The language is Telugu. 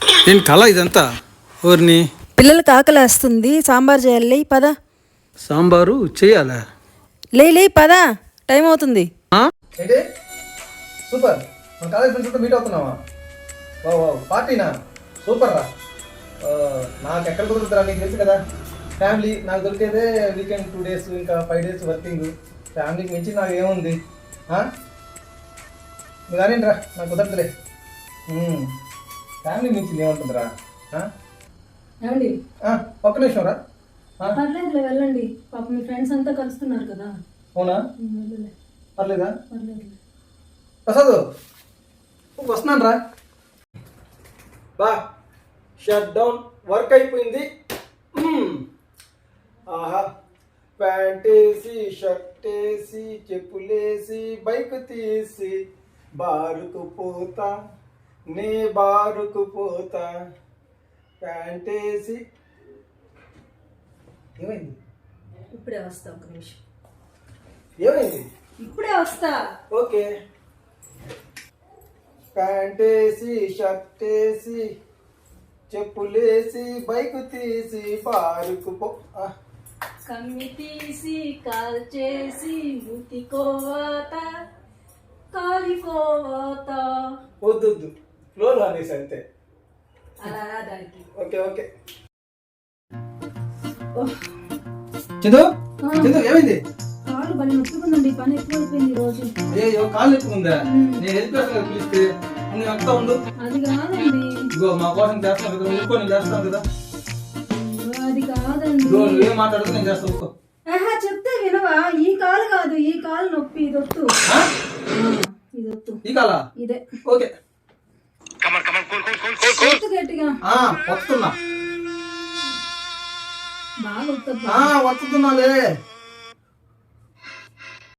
నేను కళ ఇదంతా ఊరిని పిల్లలకి ఆకలి వస్తుంది, సాంబార్ చేయాలి. లే పద. సాంబారు చేయాలా? లే పద, టైం అవుతుంది. ఏంటి సూపర్, మన కాలేజ్ ఫ్రెండ్స్తో మీట్ అవుతున్నావా? పార్టీనా? సూపర్ రా. నాకు ఎక్కడ కుదురుతారా, నీకు తెలుసు కదా. ఫ్యామిలీ నాకు దొరికేదే వీకెండ్ 2 days, ఇంకా 5 days వర్కింగ్. ఫ్యామిలీకి మించి నాకు ఏముంది? మీరు అరేంట్రా, నాకు కుదరదులే. ఫ్యామిలీ మించి ఏముంటుందిరా? ఏమండి ఒక్క నిమిషం రా. పర్లేదులే వెళ్ళండి, పాప మీ ఫ్రెండ్స్ అంతా కలుస్తున్నారు కదా. అవునా? వెళ్ళలే. పర్లేదా? పర్లేదులే. ప్రసాద్ వస్తున్నాను రా. బా షట్ డౌన్, వర్క్ అయిపోయింది. ఆహా, ప్యాంట్ వేసి షర్ట్ వేసి చెప్పులేసి బైక్ తీసి బారుకు పోతా, నే బారుకు పోతా. ప్యాంట్ వేసి ఏమైంది? ఇప్పుడే వస్తా, ఒక నిమిషం. ఏమైంది? ఇప్పుడే వస్తా. ఓకే. ప్యాంట్ వేసి షర్ట్ వేసి చెప్పులేసి బైక్ తీసి బారుకు పో. కమ్మి తీసి కాల్ చేసి ముతికోవాత కాలికోవాత. వద్దు ఫ్లోర్ అనేసి అంతే. అలా దానికి. Okay okay. చందు ఏమైంది? కాలు బలి నొప్పుకుందండి, పని ఎక్కువైపోయింది రోజు. అయ్యో కాలు నొప్పుకుందా? నేను వెళ్ళిపోయాను పిలిస్తే. నువ్వు అంతా ఉండు. అది కాదండి. ఇగో మా కోసం చేస్తాను కదా, ఊరుకో, నేను చేస్తాను కదా. అది కాదండి. నువ్వేం మాట్లాడుతూ నేను చేస్తాను, ఊరుకో. చెప్తే వినవా? ఈ కాలు కాదు, ఈ కాలు నొప్పి. ఇదొత్తు, ఇదొత్తు. ఈ కాలా? ఇదే. ఓకే. గట్టిగా వస్తున్నా. బాగా వస్తున్నాలే.